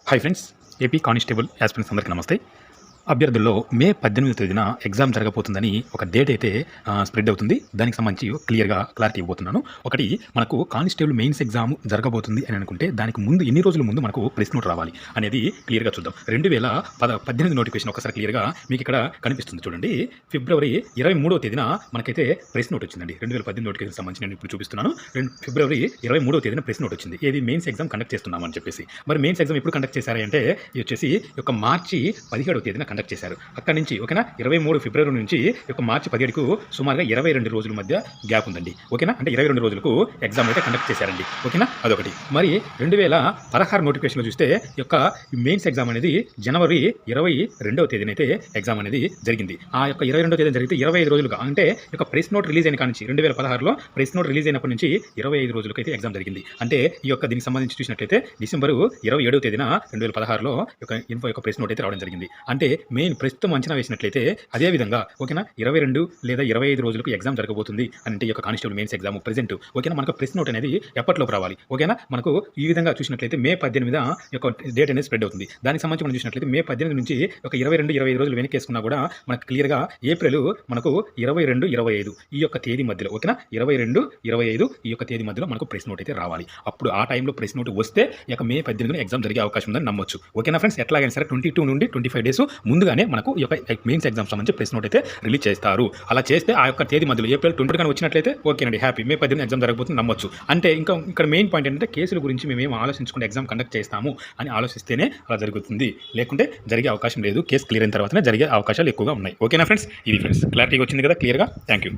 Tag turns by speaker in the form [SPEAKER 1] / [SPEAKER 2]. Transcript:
[SPEAKER 1] Hi friends, AP constable aspirants అందరికీ నమస్తే. అభ్యర్థుల్లో మే 18వ తేదీన ఎగ్జామ్ జరగబోతుందని ఒక డేట్ అయితే స్ప్రెడ్ అవుతుంది. దానికి సంబంధించి క్లారిటీ ఇవ్వబోతున్నాను. ఒకటి, మనకు కానిస్టేబుల్ మెయిన్స్ ఎగ్జామ్ జరగబోతుంది అని అనుకుంటే దానికి ముందు ఎన్ని రోజుల ముందు మనకు ప్రెస్ నోట్ రావాలి అనేది క్లియర్గా చూద్దాం. 2018 నోటిఫికేషన్ ఒకసారి క్లియర్గా మీకు ఇక్కడ కనిపిస్తుంది చూడండి. ఫిబ్రవరి 23వ తేదీన మనకైతే ప్రెస్ నోట్ వచ్చిందండి. 2018 నోటిఫికేషన్ సంబంధించి నేను ఇప్పుడు చూపిస్తున్నాను. ఫిబ్రవరి 23వ తేదీన ప్రెస్ నోట్ వచ్చింది. ఏది మెయిన్స్ ఎగ్జామ్ కండక్ట్ చేస్తున్నామని చెప్పేసి. మరి మెయిన్స్ ఎగ్జామ్ ఎప్పుడు కండక్ట్ చేశారంటే ఇది వచ్చేసి మార్చి 17వ తేదీన కండక్ట్ చేశారు. అక్కడి నుంచి ఓకేనా 23 ఫిబ్రవరి నుంచి మార్చి 17కు సుమారుగా 22 రోజుల మధ్య గ్యాప్ ఉందండి. ఓకేనా, అంటే 22 రోజులకు ఎగ్జామ్ అయితే కండక్ట్ చేశారండి. ఓకేనా, అదొకటి. మరి 2016 నోటిఫికేషన్లో చూస్తే మెయిన్స్ ఎగ్జామ్ అనేది జనవరి 22వ తేదీన అయితే ఎగ్జామ్ అనేది జరిగింది. ఆ 22వ తేదీన జరిగితే 25 రోజులుగా, అంటే ప్రెస్ నోట్ రిలీజ్ అయిన కానించి 2016లో ప్రెస్ నోట్ రిలీజ్ అయినప్పటి నుంచి 25 రోజులకు అయితే ఎగ్జామ్ జరిగింది. అంటే దీనికి సంబంధించి చూసినట్లయితే డిసెంబరు 27వ తేదీన 2016లో ప్రెస్ నోట్ అయితే రావడం జరిగింది. అంటే మెయిన్ ప్రస్తుతం అంచనా వేసినట్లయితే అదేవిధంగా ఓకేనా 22 లేదా 25 రోజులకు ఎగ్జామ్ జరగబోతుంది అంటే కానిస్టేబుల్ మెయిన్స్ ఎగ్జామ్ ప్రెజెంట్. ఓకేనా, మనకు ప్రెస్ నోట్ అనేది ఎప్పటిలోపు రావాలి. ఓకేనా, మనకు ఈ విధంగా చూసినట్లయితే మే 18 డేట్ అనేది స్ప్రెడ్ అవుతుంది. దానికి సంబంధించి మనం చూసినట్లయితే మే 18 నుంచి 22-25 రోజులు వెనకేసుకున్నా కూడా మనకు క్లియర్గా ఏప్రిల్ మనకు 22-25 ఈ తేదీ మధ్యలో, ఓకేనా 22-25 ఈ తేదీ మధ్యలో మనకు ప్రెస్ నోట్ అయితే రావాలి. అప్పుడు ఆ టైంలో ప్రెస్ నోట్ వస్తే మే 18 ఎగ్జామ్ జరిగే అవకాశం ఉందని నమ్మొచ్చు. ఓకేనా ఫ్రెండ్స్, ఎట్లాగైనా సరే 22 నుండి 25 డేస్ ముందుగానే మనకు మెయిన్స్ ఎగ్జామ్ సంబంధించి ప్రెస్ నోట్ అయితే రిలీజ్ చేస్తారు. అలా చేస్తే ఆ తేదీ మధ్యలో ఏప్రిల్ 20 కానీ వచ్చినట్లయితే ఓకేనండి, హ్యాపీ, మే 18 ఎగ్జామ్ జరగబోతుంది నమ్మొచ్చు. అంటే ఇక్కడ మెయిన్ పాయింట్ ఏంటంటే కేసుల గురించి మేమేం ఆలోచించుకుంటే ఎగ్జామ్ కండక్ట్ చేస్తాము అని ఆలోచిస్తేనే అలా జరుగుతుంది. లేకుంటే జరిగే అవకాశం లేదు. కేసు క్లియర్ అయిన తర్వాతనే జరిగే అవకాశాలు ఎక్కువగా ఉన్నాయి. ఓకేనా ఫ్రెండ్స్, ఇది ఫ్రెండ్స్ క్లారిటీ వచ్చింది కదా క్లియర్గా. Thank you.